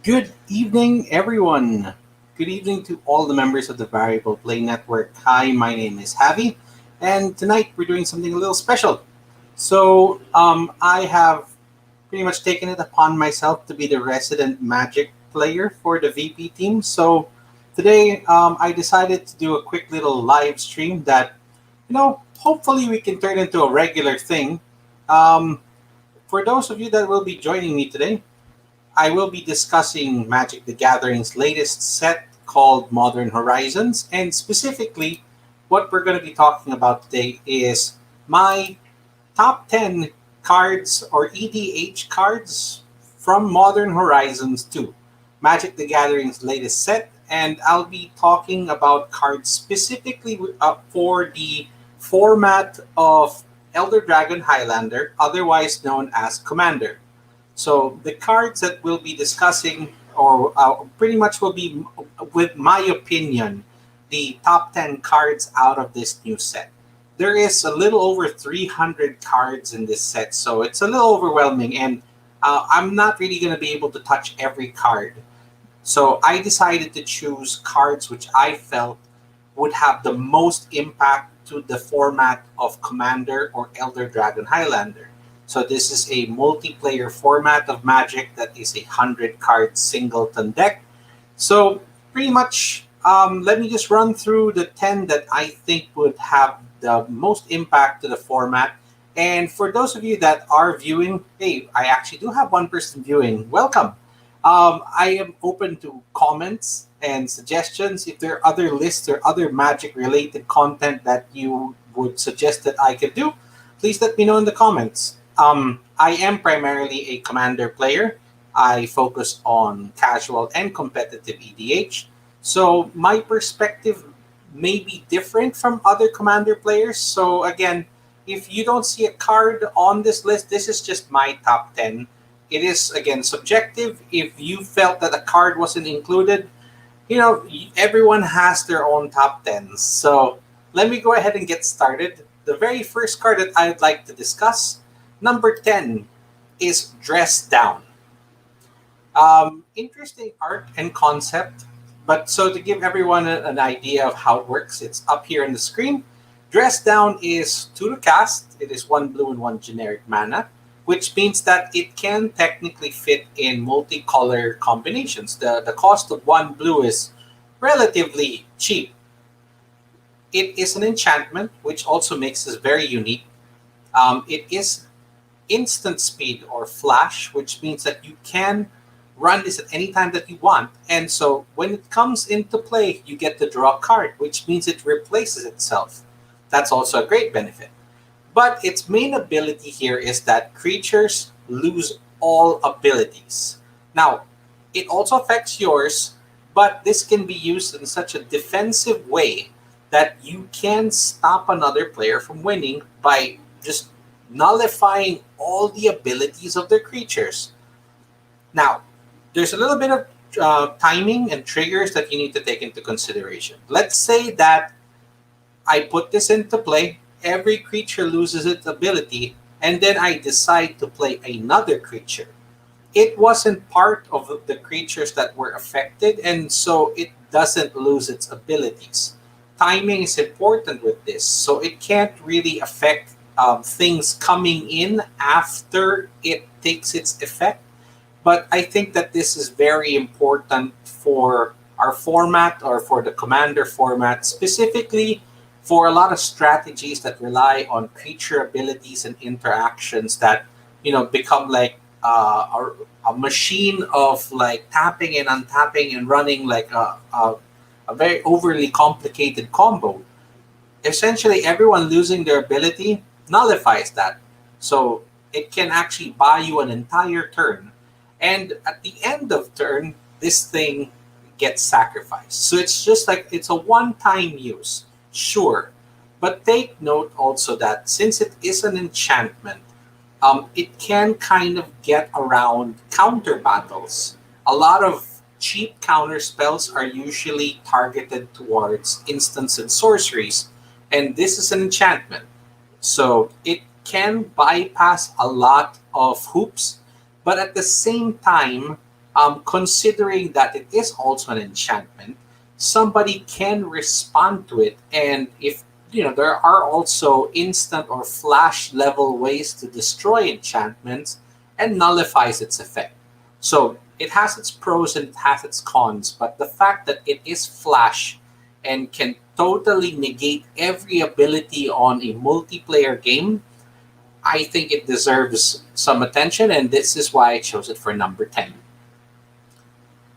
Good evening, everyone. Good evening to all the members of the Variable Play Network. Hi, my name is Javi, and tonight we're doing something a little special. I have pretty much taken it upon myself to be the resident Magic player for the VP team. So, today I decided to do a quick little live stream that, hopefully we can turn into a regular thing. Um, for those of you that will be joining me today, I will be discussing Magic the Gathering's latest set called Modern Horizons, and specifically, what we're going to be talking about today is my top 10 cards or EDH cards from Modern Horizons 2, Magic the Gathering's latest set, and I'll be talking about cards specifically for the format of Elder Dragon Highlander, otherwise known as Commander. So the cards that we'll be discussing, or pretty much will be, with my opinion, the top 10 cards out of this new set. There is a little over 300 cards in this set, so it's a little overwhelming, and I'm not really going to be able to touch every card. So I decided to choose cards which I felt would have the most impact to the format of Commander or Elder Dragon Highlander. So this is a multiplayer format of Magic that is a 100 card singleton deck. So pretty much, let me just run through the 10 that I think would have the most impact to the format. And for those of you that are viewing, hey, I actually do have one person viewing. Welcome. I am open to comments and suggestions. If there are other lists or other Magic related content that you would suggest that I could do, please let me know in the comments. I am primarily a Commander player. I focus on casual and competitive EDH. So my perspective may be different from other Commander players. So again, if you don't see a card on this list, this is just my top 10. It is, again, subjective. If you felt that a card wasn't included, everyone has their own top 10s. So let me go ahead and get started. The very first card that I'd like to discuss, number 10, is Dress Down. Interesting art and concept, but so to give everyone an idea of how it works, it's up here on the screen. Dress Down is 2 to cast. It is 1 blue and 1 generic mana, which means that it can technically fit in multicolor combinations. The cost of 1 blue is relatively cheap. It is an enchantment, which also makes this very unique. It is instant speed or flash, which means that you can run this at any time that you want. And so when it comes into play, you get to draw a card, which means it replaces itself. That's also a great benefit. But its main ability here is that creatures lose all abilities. Now, it also affects yours, but this can be used in such a defensive way that you can stop another player from winning by just nullifying all the abilities of their creatures. Now, there's a little bit of timing and triggers that you need to take into consideration. Let's say that I put this into play, every creature loses its ability, and then I decide to play another creature. It wasn't part of the creatures that were affected, and so it doesn't lose its abilities. Timing is important with this, so it can't really affect things coming in after it takes its effect. But I think that this is very important for our format or for the Commander format, specifically for a lot of strategies that rely on creature abilities and interactions that become like a machine of like tapping and untapping and running like a very overly complicated combo. Essentially, everyone losing their ability nullifies that. So it can actually buy you an entire turn. And at the end of turn, this thing gets sacrificed. So it's just like it's a one-time use, sure. But take note also that since it is an enchantment, it can kind of get around counter battles. A lot of cheap counter spells are usually targeted towards instants and sorceries, and this is an enchantment. So it can bypass a lot of hoops, but at the same time, Considering that it is also an enchantment, somebody can respond to it. And if there are also instant or flash level ways to destroy enchantments and nullifies its effect. So it has its pros and it has its cons, but the fact that it is flash and can totally negate every ability on a multiplayer game, I think it deserves some attention, and this is why I chose it for number 10.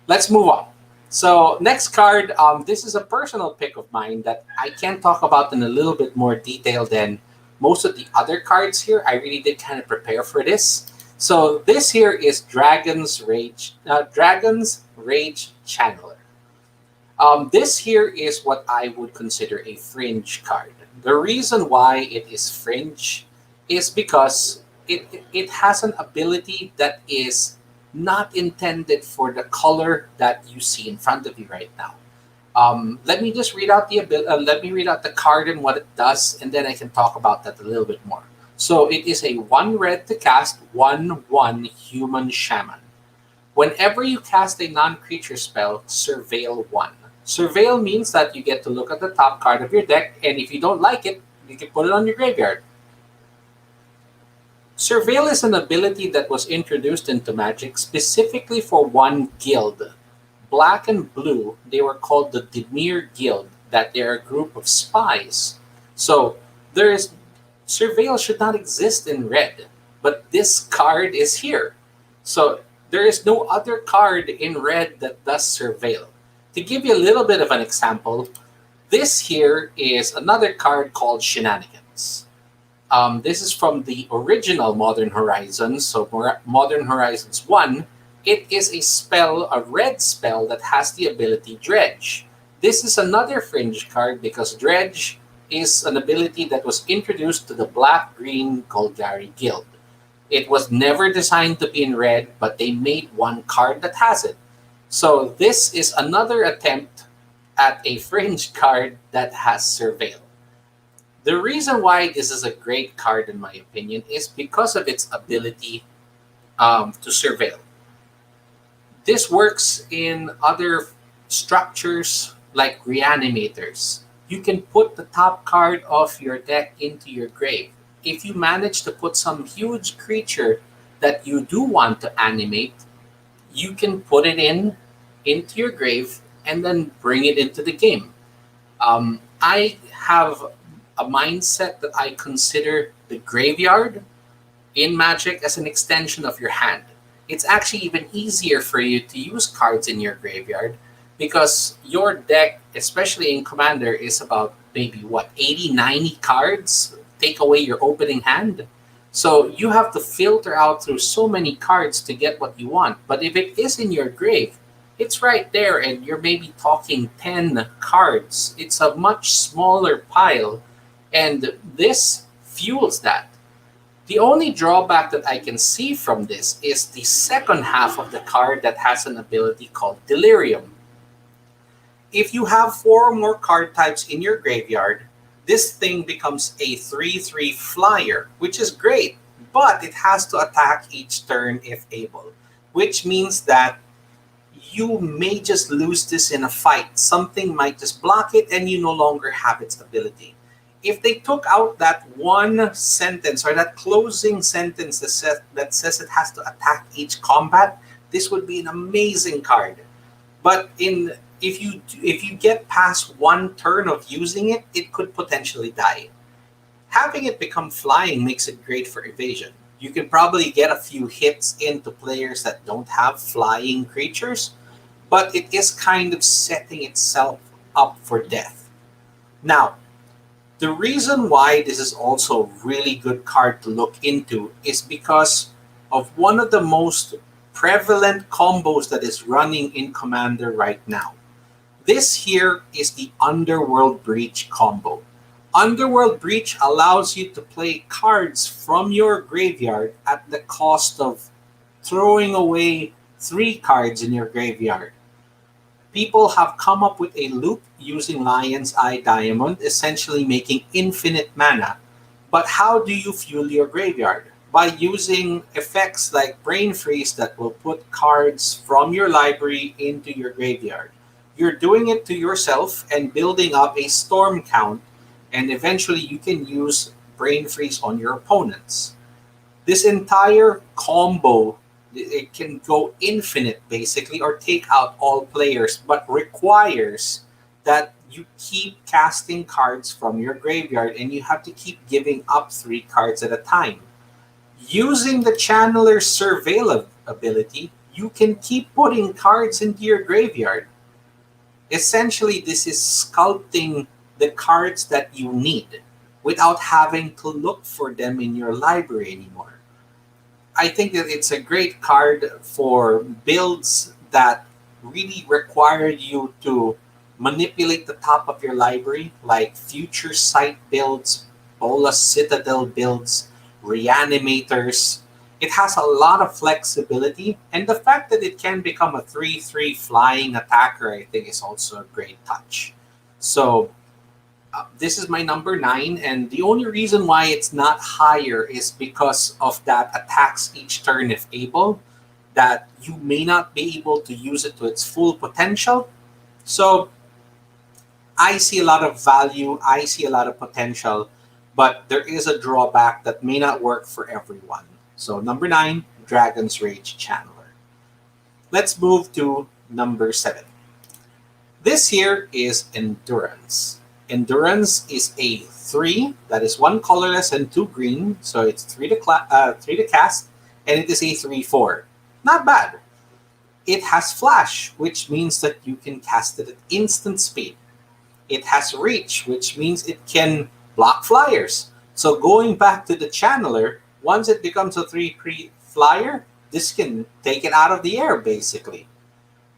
Let's move on. So next card, this is a personal pick of mine that I can talk about in a little bit more detail than most of the other cards here. I really did kind of prepare for this. So this here is Dragon's Rage Channeler. This here is what I would consider a fringe card. The reason why it is fringe is because it has an ability that is not intended for the color that you see in front of you right now. Let me just read out let me read out the card and what it does, and then I can talk about that a little bit more. So it is a 1 red to cast 1/1 human shaman. Whenever you cast a non-creature spell, surveil 1. Surveil means that you get to look at the top card of your deck, and if you don't like it, you can put it on your graveyard. Surveil is an ability that was introduced into Magic specifically for one guild. Black and blue, they were called the Dimir Guild, that they're a group of spies. So Surveil should not exist in red, but this card is here. So there is no other card in red that does Surveil. To give you a little bit of an example, this here is another card called Shenanigans. This is from the original Modern Horizons, so Modern Horizons 1. It is a red spell that has the ability Dredge. This is another fringe card because Dredge is an ability that was introduced to the Black-Green Golgari Guild. It was never designed to be in red, but they made one card that has it. So this is another attempt at a fringe card that has Surveil. The reason why this is a great card, in my opinion, is because of its ability to surveil. This works in other structures like reanimators. You can put the top card of your deck into your grave. If you manage to put some huge creature that you do want to animate, you can put it into your grave and then bring it into the game. I have a mindset that I consider the graveyard in Magic as an extension of your hand. It's actually even easier for you to use cards in your graveyard because your deck, especially in Commander, is about maybe 80, 90 cards. Take away your opening hand. So you have to filter out through so many cards to get what you want. But if it is in your grave, it's right there and you're maybe talking 10 cards. It's a much smaller pile. And this fuels that. The only drawback that I can see from this is the second half of the card that has an ability called Delirium. If you have 4 or more card types in your graveyard, this thing becomes a 3/3 flyer, which is great, but it has to attack each turn if able, which means that you may just lose this in a fight. Something might just block it and you no longer have its ability. If they took out that one sentence or that closing sentence that says it has to attack each combat, this would be an amazing card. But if you get past one turn of using it, it could potentially die. Having it become flying makes it great for evasion. You can probably get a few hits into players that don't have flying creatures, but it is kind of setting itself up for death. Now, the reason why this is also a really good card to look into is because of one of the most prevalent combos that is running in Commander right now. This here is the Underworld Breach combo. Underworld Breach allows you to play cards from your graveyard at the cost of throwing away 3 cards in your graveyard. People have come up with a loop using Lion's Eye Diamond, essentially making infinite mana. But how do you fuel your graveyard? by using effects like Brain Freeze that will put cards from your library into your graveyard. You're doing it to yourself and building up a storm count, and eventually you can use Brain Freeze on your opponents. This entire combo, it can go infinite basically, or take out all players, but requires that you keep casting cards from your graveyard and you have to keep giving up 3 cards at a time. Using the Channeler's Surveil ability, you can keep putting cards into your graveyard. Essentially, this is sculpting the cards that you need without having to look for them in your library anymore. I think that it's a great card for builds that really require you to manipulate the top of your library, like Future Sight builds, Bola Citadel builds, Reanimators. It has a lot of flexibility, and the fact that it can become a 3/3 flying attacker, I think, is also a great touch. So, this is my number 9, and the only reason why it's not higher is because of that attacks each turn if able, that you may not be able to use it to its full potential. So I see a lot of value, I see a lot of potential, but there is a drawback that may not work for everyone. So number 9, Dragon's Rage Channeler. Let's move to number 7. This here is Endurance. Endurance is a 3 that is 1 colorless and 2 green, so it's 3 to cast, and it is a 3/4. Not bad. It has Flash, which means that you can cast it at instant speed. It has Reach, which means it can block flyers. So going back to the Channeler, once it becomes a 3/3 flyer, this can take it out of the air basically.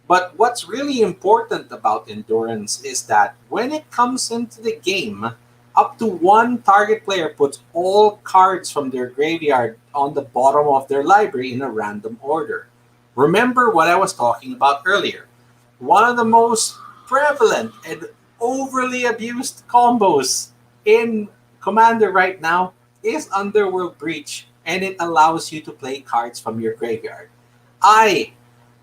But what's really important about Endurance is that when it comes into the game, up to 1 target player puts all cards from their graveyard on the bottom of their library in a random order. Remember what I was talking about earlier. One of the most prevalent and overly abused combos in Commander right now is Underworld Breach, and it allows you to play cards from your graveyard. I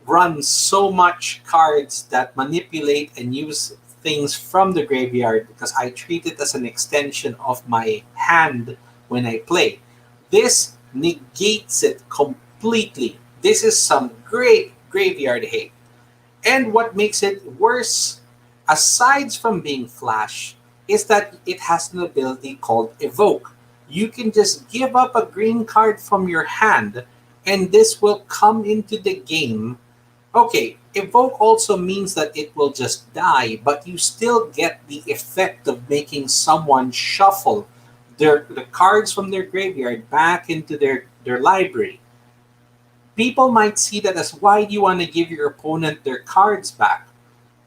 run so much cards that manipulate and use things from the graveyard because I treat it as an extension of my hand when I play. This negates it completely. This is some great graveyard hate. And what makes it worse, aside from being Flash, is that it has an ability called Evoke. You can just give up a green card from your hand, and this will come into the game. Okay, Evoke also means that it will just die, but you still get the effect of making someone shuffle the cards from their graveyard back into their library. People might see that as, why do you want to give your opponent their cards back?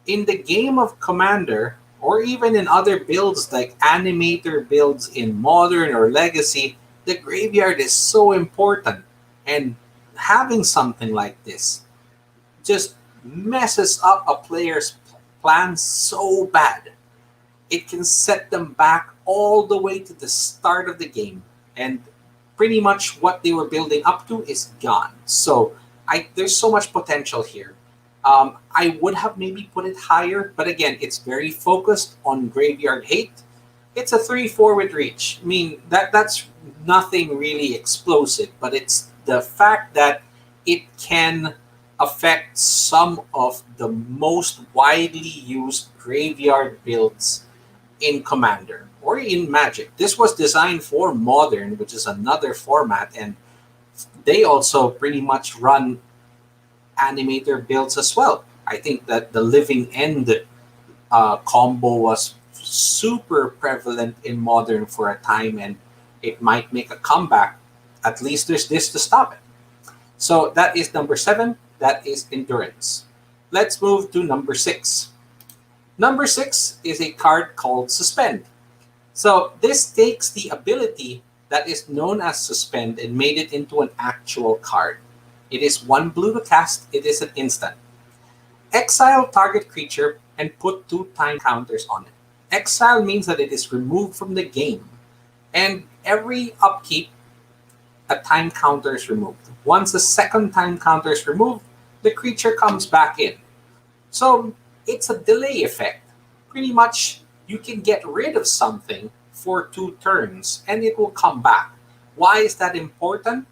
In the game of Commander, or even in other builds like Animator builds in Modern or Legacy, the graveyard is so important. And having something like this just messes up a player's plans so bad. It can set them back all the way to the start of the game. And pretty much what they were building up to is gone. So there's so much potential here. I would have maybe put it higher, but again, it's very focused on graveyard hate. It's a 3/4 with Reach. I mean, that's nothing really explosive, but it's the fact that it can affect some of the most widely used graveyard builds in Commander or in Magic. This was designed for Modern, which is another format, and they also pretty much run Animator builds as well. I think that the Living End combo was super prevalent in Modern for a time, and it might make a comeback. At least there's this to stop it. So that is number 7. That is Endurance. Let's move to number 6. Number 6 is a card called Suspend. So this takes the ability that is known as Suspend and made it into an actual card. It is 1 blue to cast. It is an instant. Exile target creature and put 2 time counters on it. Exile means that it is removed from the game. And every upkeep, a time counter is removed. Once the second time counter is removed, the creature comes back in. So it's a delay effect. Pretty much, you can get rid of something for 2 turns and it will come back. Why is that important?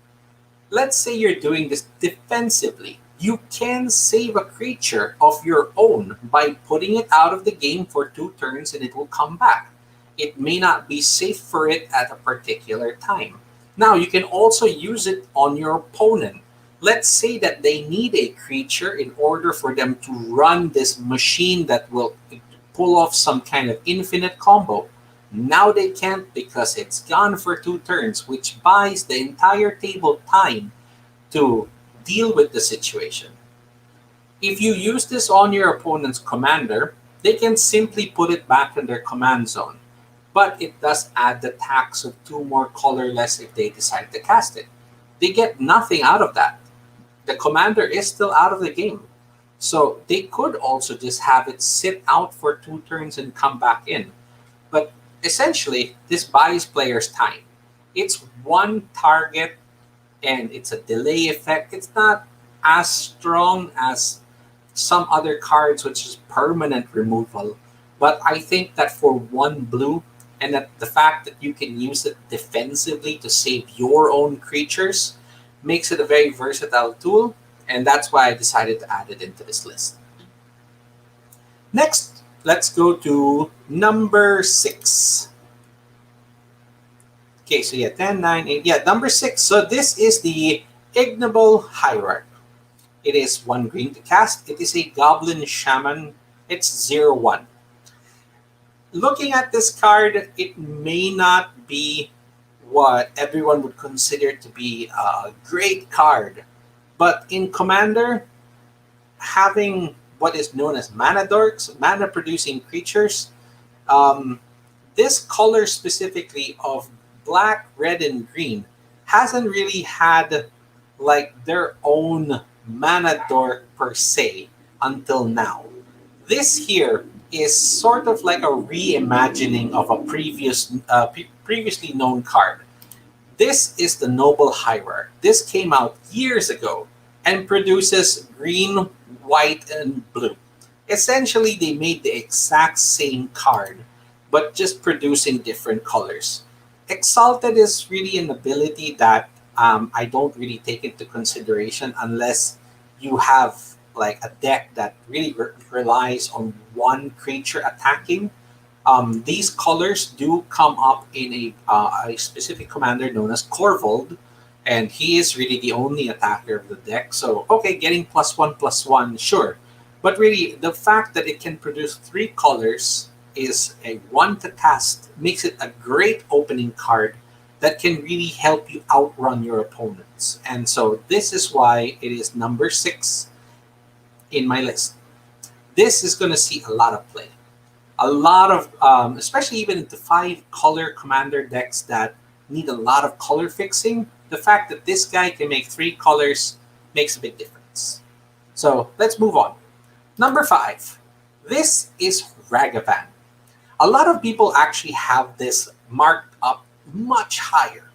Let's say you're doing this defensively. You can save a creature of your own by putting it out of the game for 2 turns and it will come back. It may not be safe for it at a particular time. Now, you can also use it on your opponent. Let's say that they need a creature in order for them to run this machine that will pull off some kind of infinite combo. Now they can't because it's gone for 2 turns, which buys the entire table time to deal with the situation. If you use this on your opponent's commander, they can simply put it back in their command zone. But it does add the tax of 2 more colorless if they decide to cast it. They get nothing out of that. The commander is still out of the game. So they could also just have it sit out for 2 turns and come back in. But essentially, this buys players time. It's one target and it's a delay effect. It's not as strong as some other cards, which is permanent removal. But I think that for 1 blue, and that the fact that you can use it defensively to save your own creatures makes it a very versatile tool, and that's why I decided to add it into this list. Next, let's go to number 6. Okay, so yeah, 10, 9, 8. Yeah, number 6. So this is the Ignoble Hierarchy. It is 1 green to cast. It is a Goblin Shaman. It's 0/1. Looking at this card, it may not be what everyone would consider to be a great card. But in Commander, having what is known as mana dorks, mana producing creatures, this color specifically of black, red, and green hasn't really had like their own mana dork per se until now. This here is sort of like a reimagining of a previously known card. This is the Noble Hierarchy. This came out years ago and produces green, white, and blue. Essentially, they made the exact same card, but just producing different colors. Exalted is really an ability that I don't really take into consideration unless you have like a deck that really relies on one creature attacking. These colors do come up in a specific commander known as Corvold, and he is really the only attacker of the deck. So, okay, getting +1/+1, sure. But really, the fact that it can produce 3 colors is a 1 to cast makes it a great opening card that can really help you outrun your opponents. And so this is why it is number 6 in my list. This is going to see a lot of play. A lot of, especially even into 5-color commander decks that need a lot of color fixing, the fact that this guy can make 3 colors makes a big difference. So let's move on. Number 5. This is Ragavan. A lot of people actually have this marked up much higher.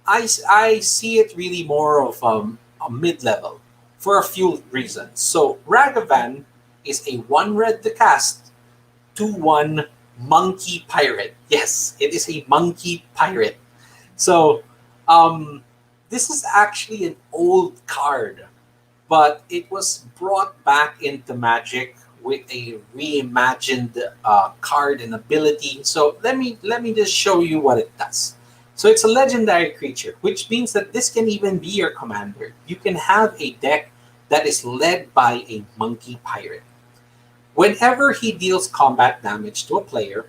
I see it really more of a mid-level for a few reasons. So Ragavan is a 1 red to cast, 2/1 monkey pirate. Yes, it is a monkey pirate. So this is actually an old card, but it was brought back into Magic with a reimagined card and ability. So let me just show you what it does. So it's a legendary creature, which means that this can even be your commander. You can have a deck that is led by a monkey pirate. Whenever he deals combat damage to a player,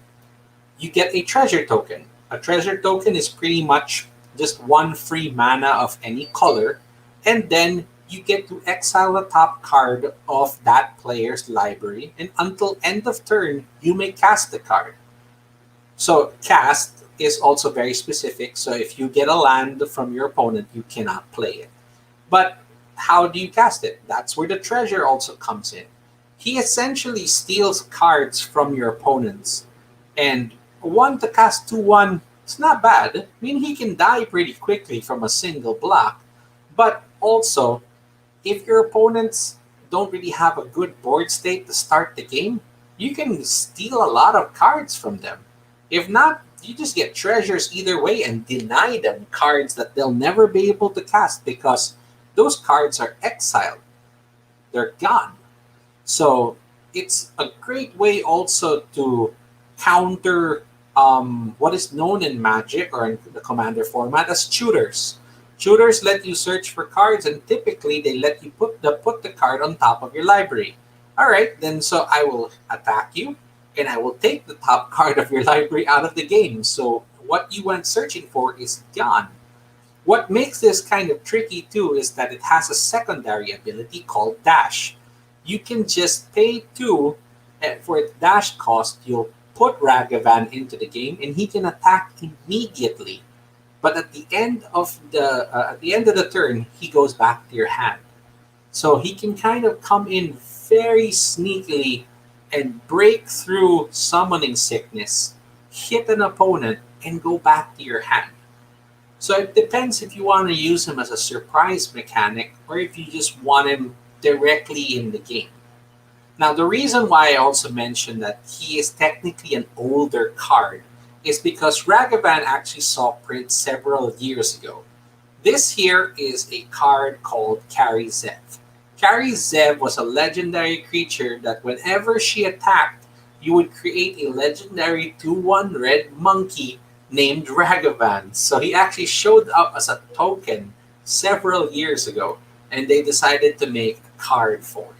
you get a treasure token. A treasure token is pretty much just 1 free mana of any color, and then you get to exile the top card of that player's library, and until end of turn, you may cast the card. So cast is also very specific, so if you get a land from your opponent, you cannot play it. But how do you cast it? That's where the treasure also comes in. He essentially steals cards from your opponents, and 1 to cast 2/1 It's not bad. I mean, he can die pretty quickly from a single block, but also, if your opponents don't really have a good board state to start the game, you can steal a lot of cards from them. If not, you just get treasures either way and deny them cards that they'll never be able to cast because those cards are exiled. They're gone. So it's a great way also to counter what is known in Magic or in the Commander format as tutors. Tutors let you search for cards, and typically they let you put the card on top of your library. All right, then so I will attack you, and I will take the top card of your library out of the game. So what you went searching for is gone. What makes this kind of tricky too is that it has a secondary ability called Dash. You can just pay 2, and for its dash cost, you'll put Ragavan into the game, and he can attack immediately. But at the end of the turn, he goes back to your hand. So he can kind of come in very sneakily and break through summoning sickness, hit an opponent, and go back to your hand. So it depends if you want to use him as a surprise mechanic or if you just want him directly in the game. Now, the reason why I also mentioned that he is technically an older card is because Ragavan actually saw print several years ago. This here is a card called Kari Zev. Kari Zev was a legendary creature that whenever she attacked, you would create a legendary 2/1 red monkey named Ragavan. So he actually showed up as a token several years ago, and they decided to make a card for him.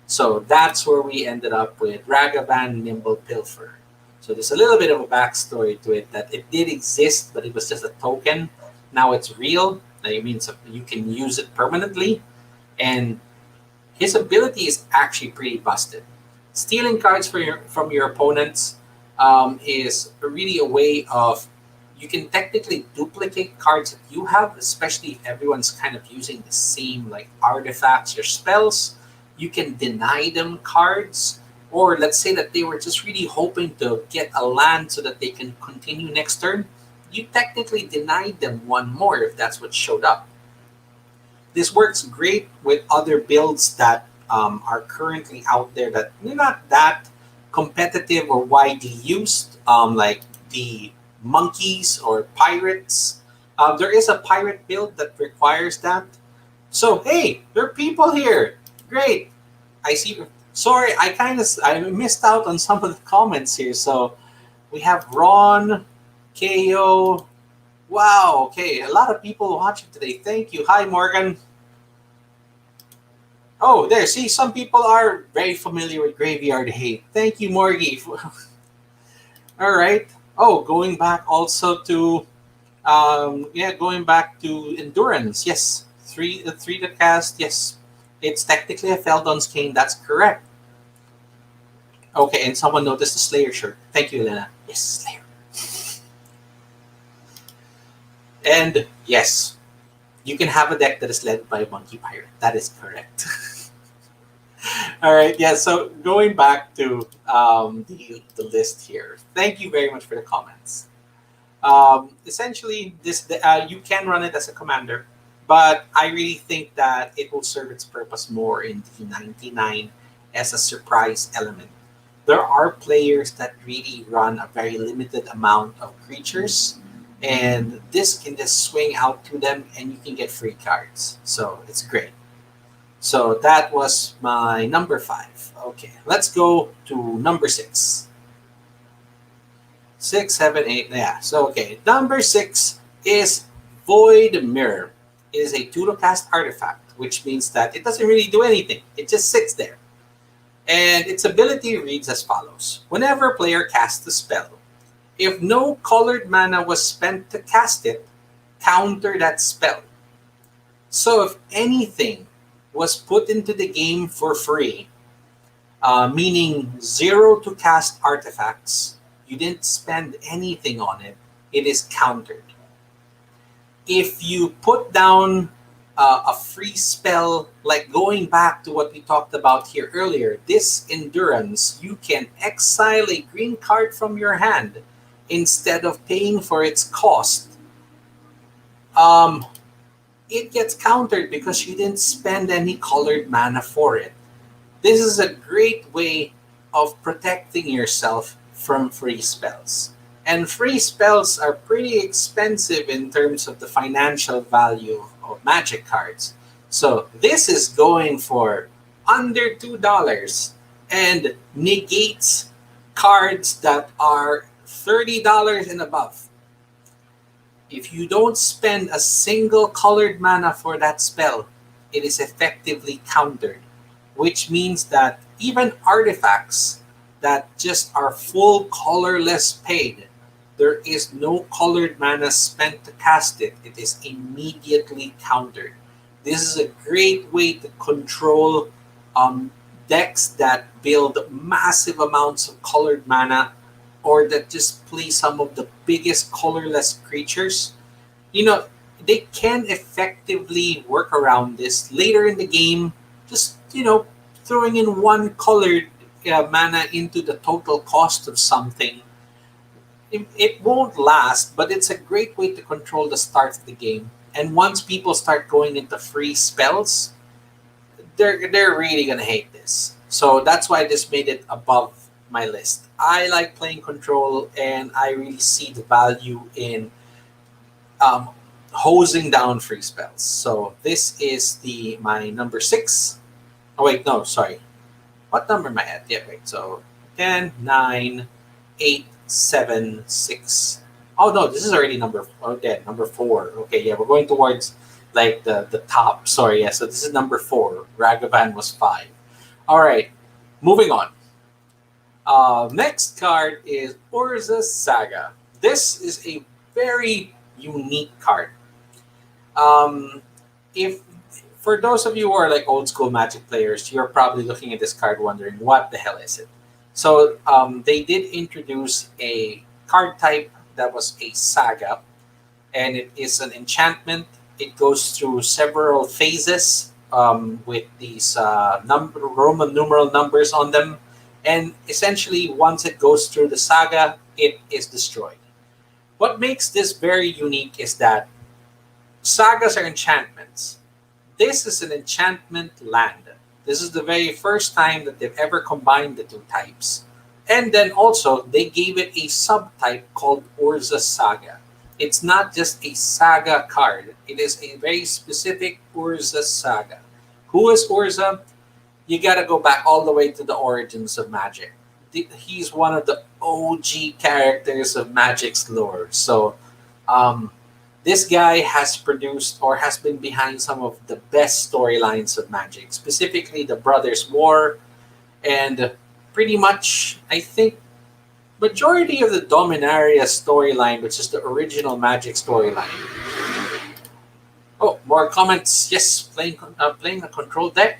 So that's where we ended up with Ragavan Nimble Pilfer. So there's a little bit of a backstory to it that it did exist, but it was just a token. Now it's real. That means you can use it permanently, and his ability is actually pretty busted. Stealing cards from your opponents is really a way of you can technically duplicate cards that you have, especially if everyone's kind of using the same like artifacts or spells. You can deny them cards, or let's say that they were just really hoping to get a land so that they can continue next turn. You technically denied them one more if that's what showed up. This works great with other builds that are currently out there that they're not that competitive or widely used, like the monkeys or pirates. There is a pirate build that requires that. So hey, there are people here. Great. I see. Sorry, I missed out on some of the comments here. So we have Ron, KO. Wow. Okay, a lot of people watching today. Thank you. Hi, Morgan. Oh, there. See, some people are very familiar with Graveyard Hate. Thank you, Morgie. All right. Oh, going back also to, going back to Endurance. Yes, three to cast. Yes, it's technically a Feldon's Cane. That's correct. Okay, and someone noticed the Slayer shirt. Thank you, Elena. Yes, Slayer. And yes, you can have a deck that is led by a Monkey Pirate. That is correct. All right, yeah, so going back to the list here. Thank you very much for the comments. Essentially, you can run it as a commander, but I really think that it will serve its purpose more in D99 as a surprise element. There are players that really run a very limited amount of creatures, and this can just swing out to them and you can get free cards. So it's great. So that was my number 5. Okay, let's go to number 6. 6, 7, 8. Yeah, so okay. Number 6 is Void Mirror. It is a 2-cast artifact, which means that it doesn't really do anything. It just sits there. And its ability reads as follows. Whenever a player casts a spell, if no colored mana was spent to cast it, counter that spell. So if anything was put into the game for free, meaning 0 to cast artifacts, you didn't spend anything on it, it is countered. If you put down a free spell, like going back to what we talked about here earlier, this Endurance, you can exile a green card from your hand instead of paying for its cost, um, it gets countered because you didn't spend any colored mana for it. This is a great way of protecting yourself from free spells. And free spells are pretty expensive in terms of the financial value of magic cards. So this is going for under $2 and negates cards that are $30 and above. If you don't spend a single colored mana for that spell, it is effectively countered, which means that even artifacts that just are full colorless paid, there is no colored mana spent to cast it. It is immediately countered. This is a great way to control decks that build massive amounts of colored mana or that just play some of the biggest colorless creatures. You know, they can effectively work around this later in the game, just, throwing in one colored mana into the total cost of something. It won't last, but it's a great way to control the start of the game. And once people start going into free spells, they're really gonna hate this. So that's why this made it above my list. I like playing control, and I really see the value in hosing down free spells. So this is my number 6. Oh wait, no, sorry. What number am I at? Yeah, wait. So 10, 9, 8, 7, 6. Oh no, this is already number 4. Okay, yeah, we're going towards like the top. Sorry, yeah. So this is number 4. Ragavan was 5. All right, moving on. Next card is Orza Saga. This is a very unique card. If for those of you who are like old school Magic players, you're probably looking at this card wondering what the hell is it. So they did introduce a card type that was a saga, and it is an enchantment. It goes through several phases with these Roman numeral numbers on them, and essentially once it goes through the saga, it is destroyed. What makes this very unique is that sagas are enchantments. This is an enchantment land. This is the very first time that they've ever combined the two types. And then also, they gave it a subtype called Orza Saga. It's not just a saga card. It is a very specific Orza Saga. Who is Orza? You gotta go back all the way to the origins of Magic. He's one of the OG characters of Magic's lore. So, this guy has produced or has been behind some of the best storylines of Magic, specifically the Brothers' War, and pretty much, I think, majority of the Dominaria storyline, which is the original Magic storyline. Oh, more comments. Yes, playing a control deck.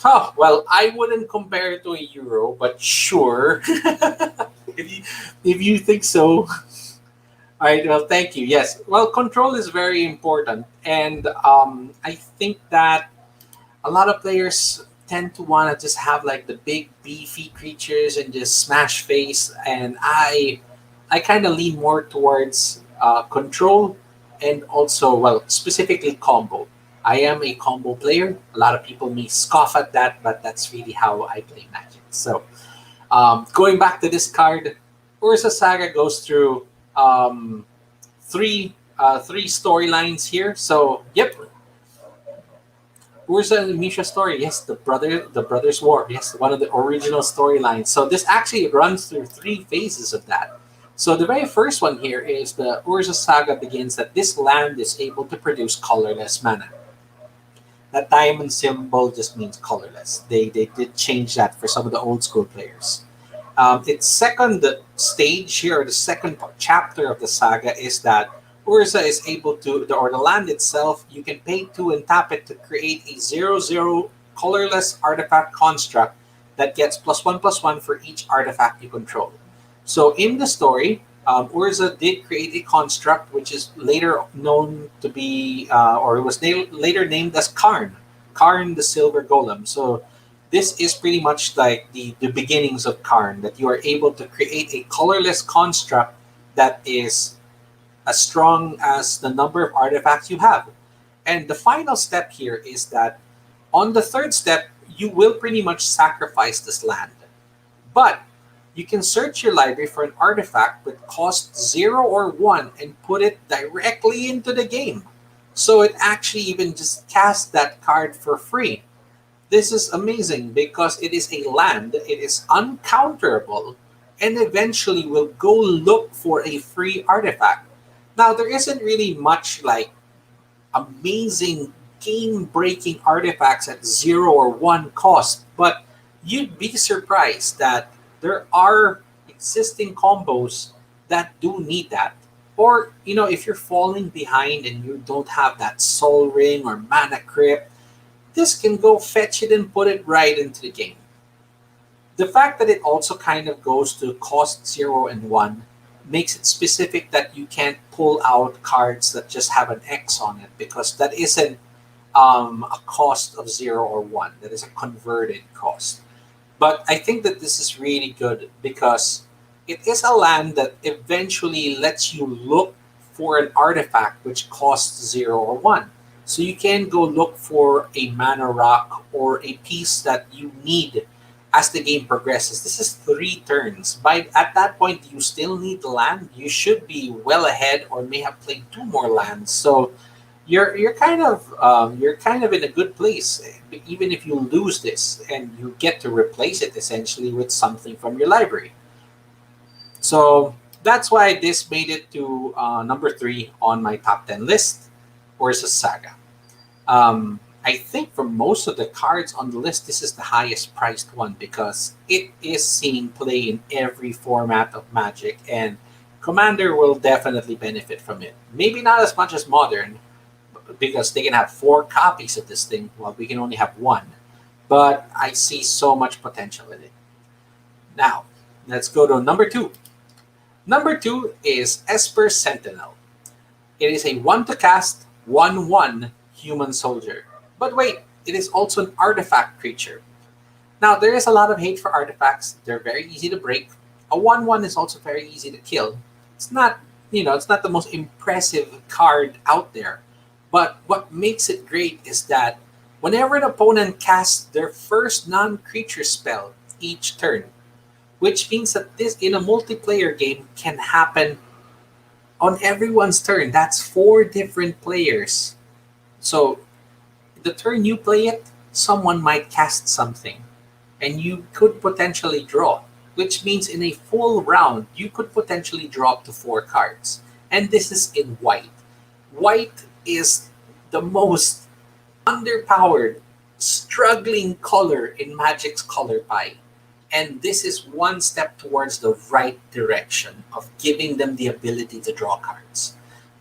Oh, well, I wouldn't compare it to a Euro, but sure. if you think so. All right, well, thank you. Yes, well, control is very important. And I think that a lot of players tend to want to just have like the big beefy creatures and just smash face. And I kind of lean more towards control and also, well, specifically combo. I am a combo player. A lot of people may scoff at that, but that's really how I play Magic. So going back to this card, Ursa Saga goes through three storylines here. So yep, Urza and Misha story. Yes, the brothers' war. Yes, one of the original storylines. So this actually runs through 3 phases of that. So the very first one here is the Urza Saga begins that this land is able to produce colorless mana. That diamond symbol just means colorless. They did change that for some of the old school players. Its second stage here, or the second chapter of the saga, is that Urza is able to, or the land itself, you can pay 2 and tap it to create a 0/0 colorless artifact construct that gets +1/+1 for each artifact you control. So in the story, Urza did create a construct which is later known to be, or it was later named as Karn the Silver Golem. So This is pretty much like the beginnings of Karn, that you are able to create a colorless construct that is as strong as the number of artifacts you have. And the final step here is that on the third step, you will pretty much sacrifice this land. But you can search your library for an artifact with cost 0 or 1 and put it directly into the game. So it actually even just casts that card for free. This is amazing because it is a land, it is uncounterable, and eventually will go look for a free artifact. Now, there isn't really much like amazing game breaking artifacts at 0 or 1 cost, but you'd be surprised that there are existing combos that do need that. Or, if you're falling behind and you don't have that soul ring or mana crypt, this can go fetch it and put it right into the game. The fact that it also kind of goes to cost 0 and 1 makes it specific that you can't pull out cards that just have an X on it, because that isn't a cost of 0 or 1. That is a converted cost. But I think that this is really good because it is a land that eventually lets you look for an artifact which costs 0 or 1. So you can go look for a mana rock or a piece that you need as the game progresses. This is 3 turns. At that point, you still need land. You should be well ahead, or may have played 2 more lands. So you're kind of in a good place, even if you lose this and you get to replace it essentially with something from your library. So that's why this made it to number 3 on my top 10 list, Orza Saga. I think for most of the cards on the list, this is the highest priced one because it is seeing play in every format of Magic, and Commander will definitely benefit from it. Maybe not as much as Modern, because they can have 4 copies of this thing while we can only have 1. But I see so much potential in it. Now, let's go to number 2. Number 2 is Esper Sentinel. It is a 1 to cast, 1/1 human soldier. But wait, it is also an artifact creature. Now, there is a lot of hate for artifacts. They're very easy to break. A 1/1 is also very easy to kill. It's not, it's not the most impressive card out there. But what makes it great is that whenever an opponent casts their first non-creature spell each turn, which means that this in a multiplayer game can happen on everyone's turn. That's 4 different players. So the turn you play it, someone might cast something, and you could potentially draw, which means in a full round, you could potentially draw up to 4 cards. And this is in white. White is the most underpowered, struggling color in Magic's color pie. And this is one step towards the right direction of giving them the ability to draw cards.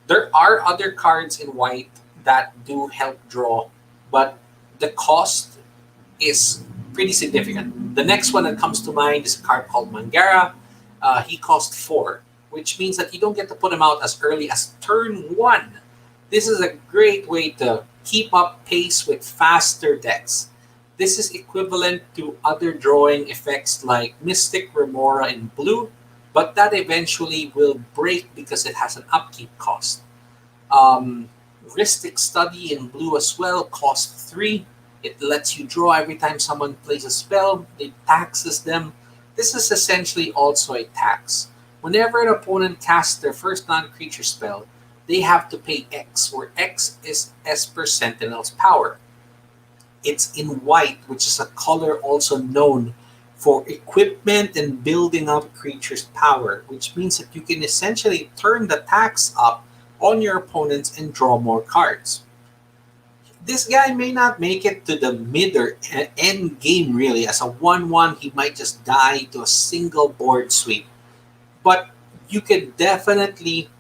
There are other cards in white that do help draw, but the cost is pretty significant. The next one that comes to mind is a card called Mangara. He costs 4, which means that you don't get to put him out as early as turn 1. This is a great way to keep up pace with faster decks. This is equivalent to other drawing effects like Mystic Remora in blue, but that eventually will break because it has an upkeep cost. Ristic Study in blue as well costs 3. It lets you draw every time someone plays a spell. It taxes them. This is essentially also a tax. Whenever an opponent casts their first non-creature spell, they have to pay X, where X is Esper Sentinel's power. It's in white, which is a color also known for equipment and building up creatures' power, which means that you can essentially turn the tax up on your opponents and draw more cards. This guy may not make it to the mid or end game really. As a 1/1, he might just die to a single board sweep. But you can definitely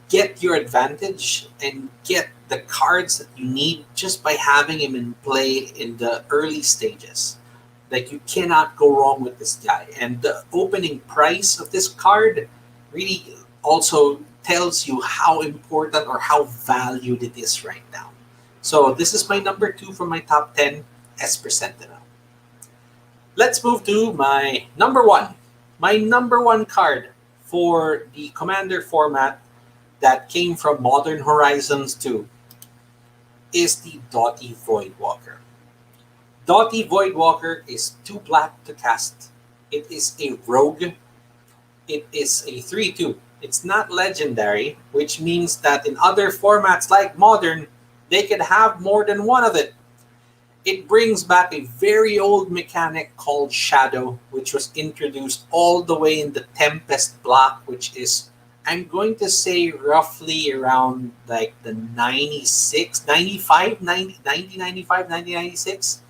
get your advantage and get the cards that you need just by having him in play in the early stages. Like, you cannot go wrong with this guy. And the opening price of this card really also tells you how important or how valued it is right now. So this is my number 2 from my top 10, Esper Sentinel. Let's move to my number one. My number one card for the Commander format that came from Modern Horizons 2 is the Dotty Voidwalker. Dotty Voidwalker is 2 black to cast. It is a rogue. It is a 3/2. It's not legendary, which means that in other formats like Modern, they could have more than one of it. It brings back a very old mechanic called Shadow, which was introduced all the way in the Tempest block, which is, I'm going to say, roughly around like the 96, 95, 90, 1995, 1996.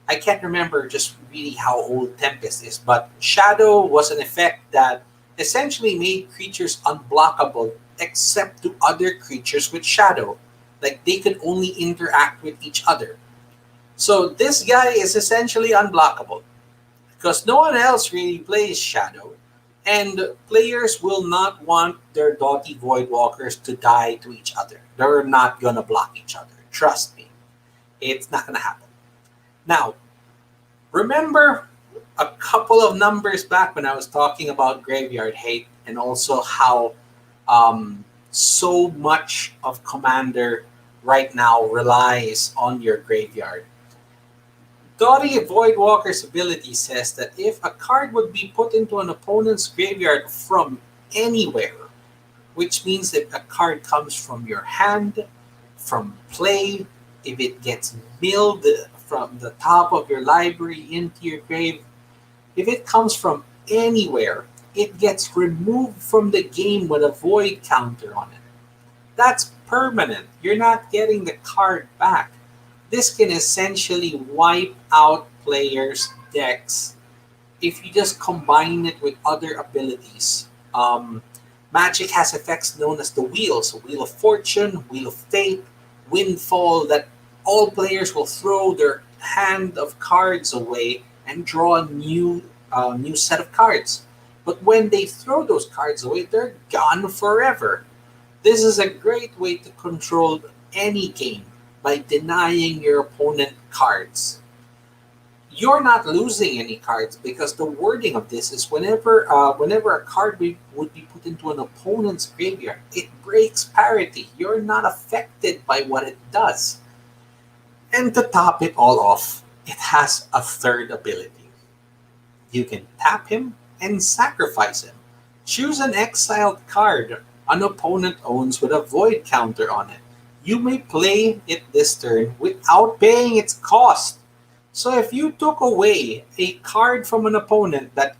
I can't remember just really how old Tempest is, but Shadow was an effect that essentially made creatures unblockable except to other creatures with Shadow. Like they could only interact with each other. So this guy is essentially unblockable because no one else really plays Shadow, and players will not want their Dotty Voidwalkers to die to each other. They're not going to block each other. Trust me. It's not going to happen. Now, remember a couple of numbers back when I was talking about Graveyard Hate and also how so much of Commander right now relies on your graveyard. Dotty Voidwalker's ability says that if a card would be put into an opponent's graveyard from anywhere, which means if a card comes from your hand, from play, if it gets milled from the top of your library into your grave, if it comes from anywhere, it gets removed from the game with a void counter on it. That's permanent. You're not getting the card back. This can essentially wipe out players' decks if you just combine it with other abilities. Magic has effects known as the wheels: Wheel of Fortune, Wheel of Fate, Windfall, that all players will throw their hand of cards away and draw a new set of cards. But when they throw those cards away, they're gone forever. This is a great way to control any game by denying your opponent cards. You're not losing any cards because the wording of this is whenever a card would be put into an opponent's graveyard, it breaks parity. You're not affected by what it does. And to top it all off, it has a third ability. You can tap him and sacrifice him. Choose an exiled card an opponent owns with a void counter on it. You may play it this turn without paying its cost. So if you took away a card from an opponent that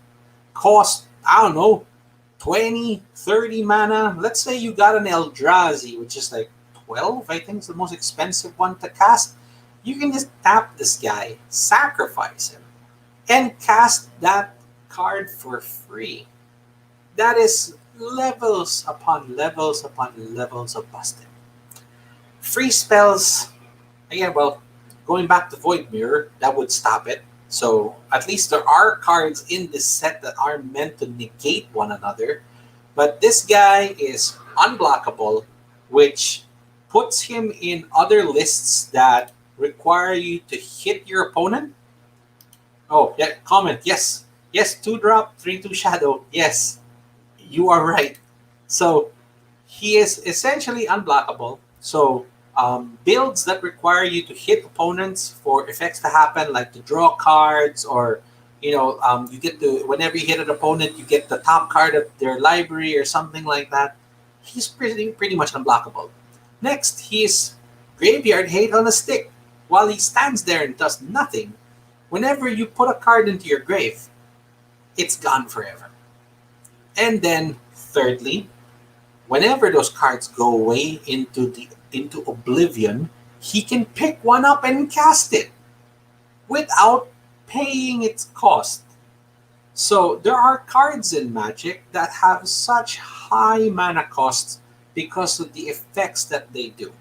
cost, I don't know, 20, 30 mana, let's say you got an Eldrazi, which is like 12, I think is the most expensive one to cast, you can just tap this guy, sacrifice him, and cast that card for free. That is levels upon levels upon levels of busted. Free spells, again, well, going back to Void Mirror, that would stop it. So at least there are cards in this set that are meant to negate one another. But this guy is unblockable, which puts him in other lists that require you to hit your opponent. Oh, yeah, comment, yes. Yes, 2-drop, 3/2 shadow. Yes, you are right. So he is essentially unblockable. So builds that require you to hit opponents for effects to happen, like to draw cards, or you get to, whenever you hit an opponent, you get the top card of their library or something like that. He's pretty much unblockable. Next, he's Graveyard Hate on a stick. While he stands there and does nothing, whenever you put a card into your grave, it's gone forever. And then, thirdly, whenever those cards go away into oblivion, he can pick one up and cast it without paying its cost. So there are cards in Magic that have such high mana costs because of the effects that they do.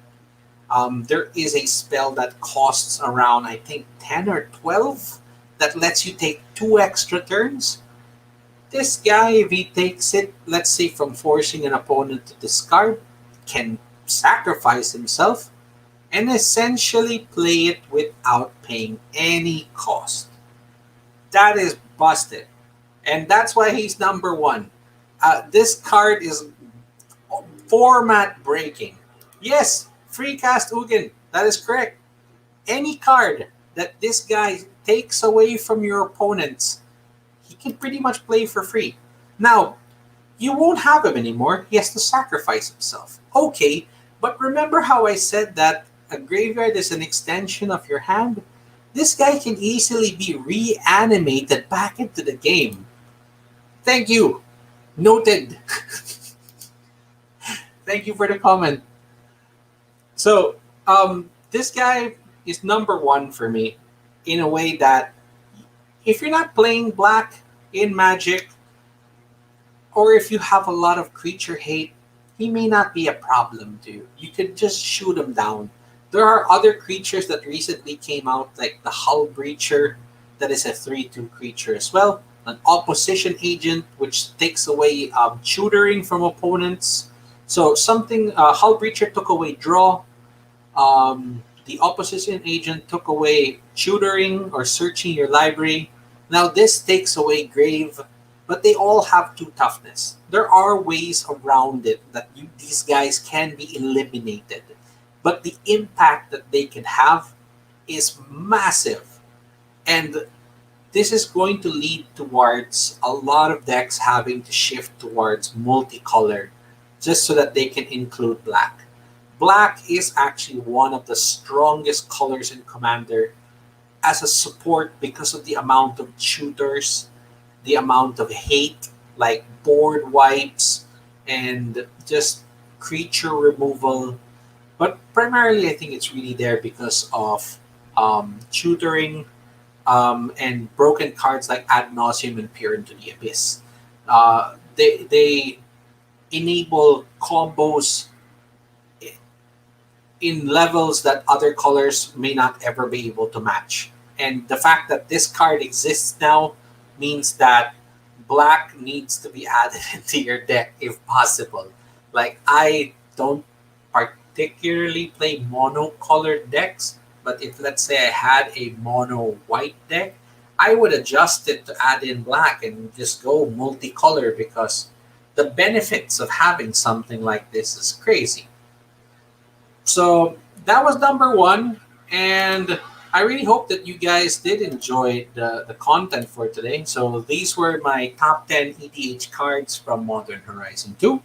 There is a spell that costs around, I think, 10 or 12 that lets you take 2 extra turns. This guy, if he takes it, let's say from forcing an opponent to discard, can sacrifice himself and essentially play it without paying any cost. That is busted. And that's why he's number one. This card is format breaking. Yes, free cast Ugin. That is correct. Any card that this guy takes away from your opponents, he can pretty much play for free. Now, you won't have him anymore. He has to sacrifice himself. Okay, but remember how I said that a graveyard is an extension of your hand? This guy can easily be reanimated back into the game. Thank you. Noted. Thank you for the comment. So, this guy is number one for me in a way that if you're not playing black in Magic, or if you have a lot of creature hate, he may not be a problem to you. You could just shoot him down. There are other creatures that recently came out, like the Hull Breacher, that is a 3/2 creature as well. An opposition agent, which takes away tutoring from opponents. So something, Hull Breacher took away draw. The opposition agent took away tutoring or searching your library. Now this takes away grave, but they all have 2 toughness. There are ways around it that these guys can be eliminated, but the impact that they can have is massive. And this is going to lead towards a lot of decks having to shift towards multicolor just so that they can include black. Black is actually one of the strongest colors in Commander as a support because of the amount of tutors, the amount of hate, like board wipes, and just creature removal. But primarily, I think it's really there because of tutoring and broken cards like Ad Nauseam and Peer into the Abyss. They enable combos in levels that other colors may not ever be able to match. And the fact that this card exists now means that black needs to be added into your deck if possible. Like, I don't particularly play mono-colored decks, but if, let's say, I had a mono-white deck, I would adjust it to add in black and just go multicolor because the benefits of having something like this is crazy. So that was number one, and I really hope that you guys did enjoy the content for today. So these were my top 10 EDH cards from Modern Horizon 2.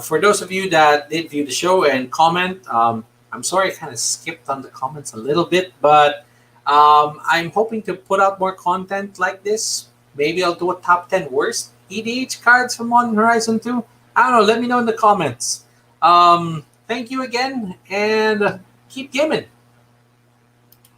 For those of you that did view the show and comment, I'm sorry I kind of skipped on the comments a little bit, but I'm hoping to put out more content like this. Maybe I'll do a top 10 worst EDH cards from Modern Horizon 2. I don't know. Let me know in the comments. Thank you again, and keep gaming.